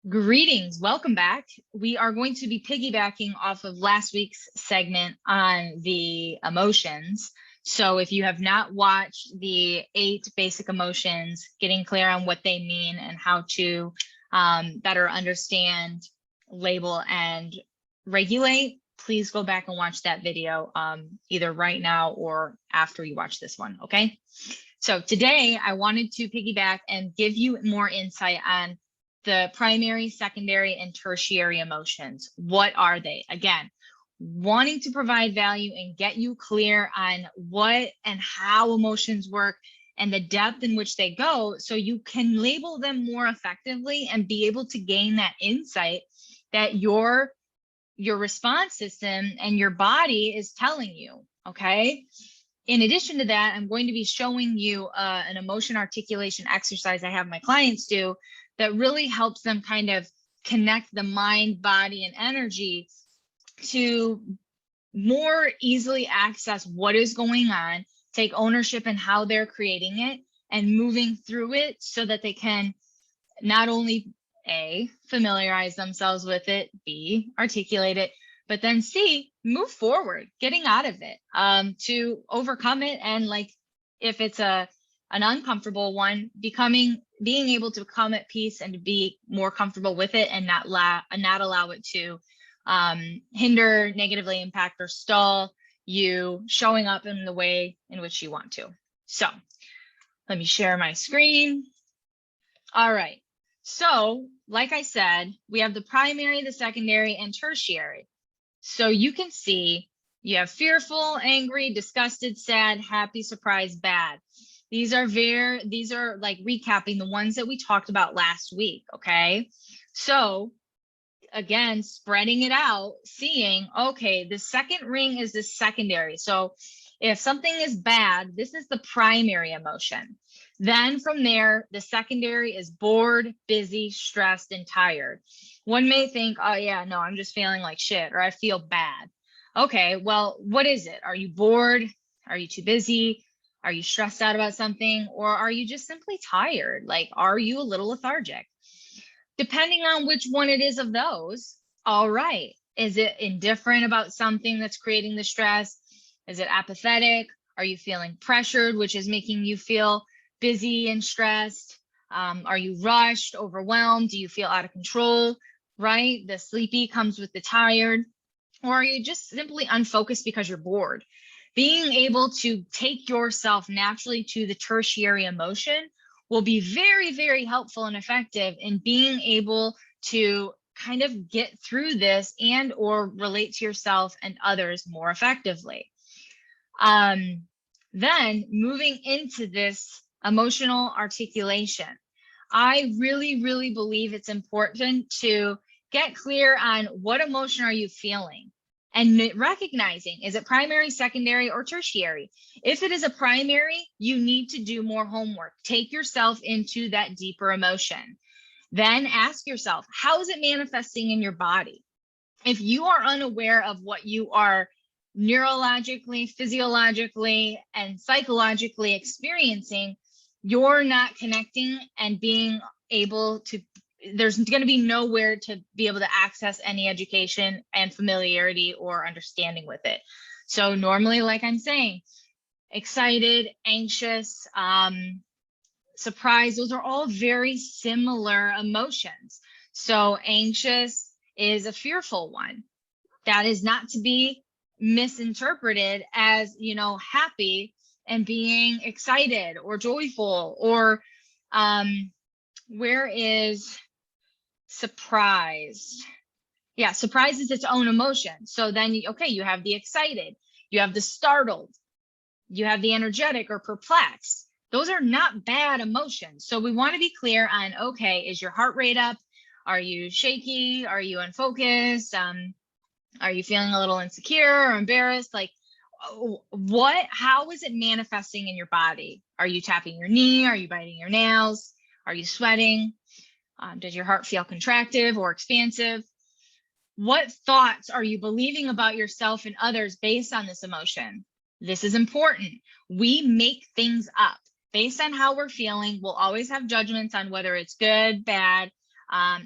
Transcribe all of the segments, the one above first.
Greetings, welcome back. We are going to be piggybacking off of last week's segment on the emotions. So if you have not watched the 8 basic emotions, getting clear on what they mean and how to better understand, label, and regulate, please go back and watch that video either right now or after you watch this one, okay? So today I wanted to piggyback and give you more insight on the primary, secondary, and tertiary emotions. What are they? Again, wanting to provide value and get you clear on what and how emotions work and the depth in which they go so you can label them more effectively and be able to gain that insight that your response system and your body is telling you, okay? In addition to that, I'm going to be showing you an emotion articulation exercise I have my clients do that really helps them kind of connect the mind, body, and energy to more easily access what is going on, take ownership in how they're creating it, and moving through it so that they can not only A, familiarize themselves with it, B, articulate it, but then C, move forward, getting out of it to overcome it. And like, if it's an uncomfortable one, being able to come at peace and to be more comfortable with it and not allow it to hinder, negatively impact, or stall you showing up in the way in which you want to. So let me share my screen. All right. So like I said, we have the primary, the secondary, and tertiary. So you can see you have fearful, angry, disgusted, sad, happy, surprised, bad. These are like recapping the ones that we talked about last week, okay? So again, spreading it out, seeing, okay, the second ring is the secondary. So if something is bad, this is the primary emotion. Then from there, the secondary is bored, busy, stressed, and tired. One may think, oh yeah, no, I'm just feeling like shit, or I feel bad. Okay, well, what is it? Are you bored? Are you too busy? Are you stressed out about something? Or are you just simply tired? Like, are you a little lethargic? Depending on which one it is of those, all right. Is it indifferent about something that's creating the stress? Is it apathetic? Are you feeling pressured, which is making you feel busy and stressed? Are you rushed, overwhelmed? Do you feel out of control, right? The sleepy comes with the tired. Or are you just simply unfocused because you're bored? Being able to take yourself naturally to the tertiary emotion will be very, very helpful and effective in being able to kind of get through this and or relate to yourself and others more effectively. Then moving into this emotional articulation, I really, really believe it's important to get clear on what emotion are you feeling and recognizing, is it primary, secondary, or tertiary? If it is a primary, you need to do more homework. Take yourself into that deeper emotion. Then ask yourself, how is it manifesting in your body? If you are unaware of what you are neurologically, physiologically, and psychologically experiencing, you're not connecting and being able to, there's going to be nowhere to be able to access any education and familiarity or understanding with it. So normally, like I'm saying, excited, anxious, surprised, those are all very similar emotions. So anxious is a fearful one. That is not to be misinterpreted as, you know, happy and being excited or joyful, or where is surprised? Yeah, surprise is its own emotion. So then, okay, you have the excited, you have the startled, you have the energetic or perplexed. Those are not bad emotions. So we want to be clear on, okay, is your heart rate up? Are you shaky? Are you unfocused? Are you feeling a little insecure or embarrassed? Like, how is it manifesting in your body? Are you tapping your knee? Are you biting your nails? Are you sweating? Does your heart feel contractive or expansive? What thoughts are you believing about yourself and others based on this emotion? This is important. We make things up based on how we're feeling. We'll always have judgments on whether it's good, bad,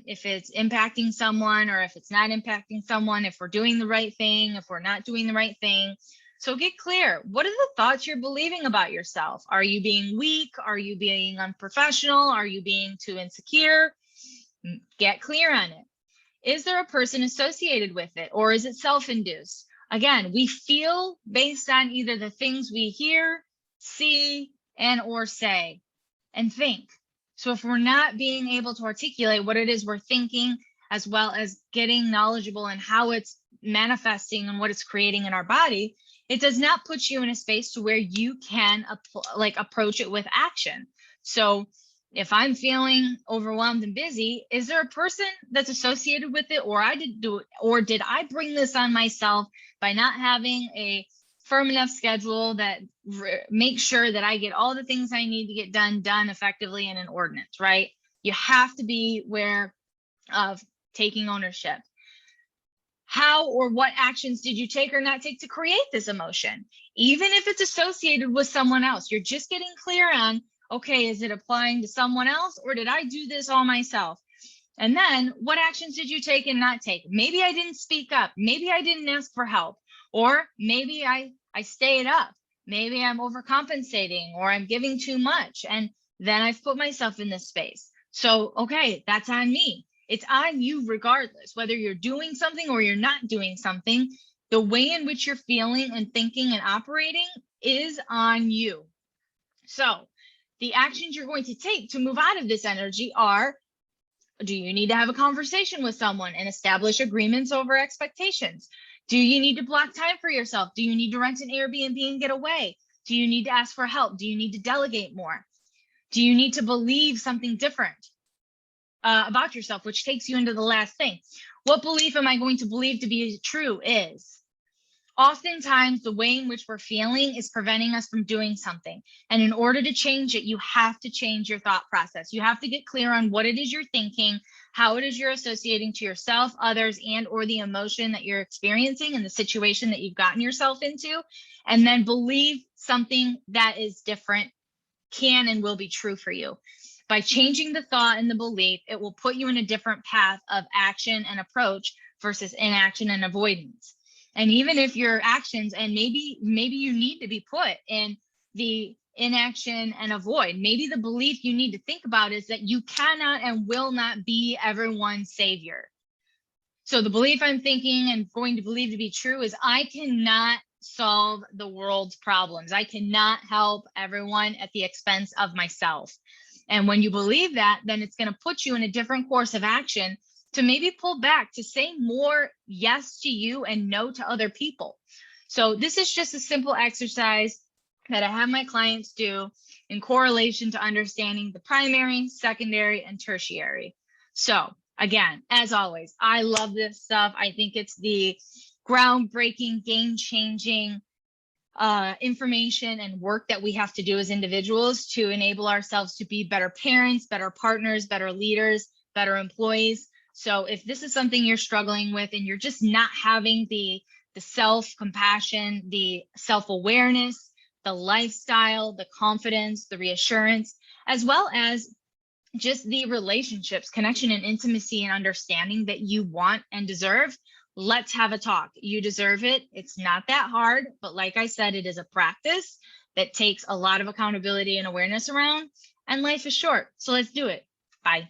if it's impacting someone or if it's not impacting someone, if we're doing the right thing, if we're not doing the right thing. So get clear. What are the thoughts you're believing about yourself? Are you being weak? Are you being unprofessional? Are you being too insecure? Get clear on it. Is there a person associated with it, or is it self-induced? Again, we feel based on either the things we hear, see, and or say, and think. So if we're not being able to articulate what it is we're thinking, as well as getting knowledgeable in how it's manifesting and what it's creating in our body, it does not put you in a space to where you can approach it with action. So if I'm feeling overwhelmed and busy, is there a person that's associated with it, or did I bring this on myself by not having a firm enough schedule that makes sure that I get all the things I need to get done effectively in an ordinance, right? You have to be aware of taking ownership. How or what actions did you take or not take to create this emotion? Even if it's associated with someone else, you're just getting clear on, okay, is it applying to someone else, or did I do this all myself? And then what actions did you take and not take? Maybe I didn't speak up. Maybe I didn't ask for help, or maybe I stayed up. Maybe I'm overcompensating, or I'm giving too much. And then I've put myself in this space. So, okay, that's on me. It's on you regardless, whether you're doing something or you're not doing something. The way in which you're feeling and thinking and operating is on you. So the actions you're going to take to move out of this energy are, do you need to have a conversation with someone and establish agreements over expectations? Do you need to block time for yourself? Do you need to rent an Airbnb and get away? Do you need to ask for help? Do you need to delegate more? Do you need to believe something different about yourself, which takes you into the last thing? What belief am I going to believe to be true is, oftentimes the way in which we're feeling is preventing us from doing something. And in order to change it, you have to change your thought process. You have to get clear on what it is you're thinking, how it is you're associating to yourself, others, and or the emotion that you're experiencing and the situation that you've gotten yourself into, and then believe something that is different can and will be true for you. By changing the thought and the belief, it will put you in a different path of action and approach versus inaction and avoidance. And even if your actions, and maybe you need to be put in the inaction and avoid, maybe the belief you need to think about is that you cannot and will not be everyone's savior. So the belief I'm thinking and going to believe to be true is, I cannot solve the world's problems. I cannot help everyone at the expense of myself. And when you believe that, then it's going to put you in a different course of action to maybe pull back, to say more yes to you and no to other people. So this is just a simple exercise that I have my clients do in correlation to understanding the primary, secondary, and tertiary. So again, as always, I love this stuff. I think it's the groundbreaking, game-changing information and work that we have to do as individuals to enable ourselves to be better parents, better partners, better leaders, better employees. So if this is something you're struggling with and you're just not having the self-compassion, the self-awareness, the lifestyle, the confidence, the reassurance, as well as just the relationships, connection and intimacy and understanding that you want and deserve, let's have a talk. You deserve it. It's not that hard, but like I said, it is a practice that takes a lot of accountability and awareness around, and life is short. So let's do it. Bye.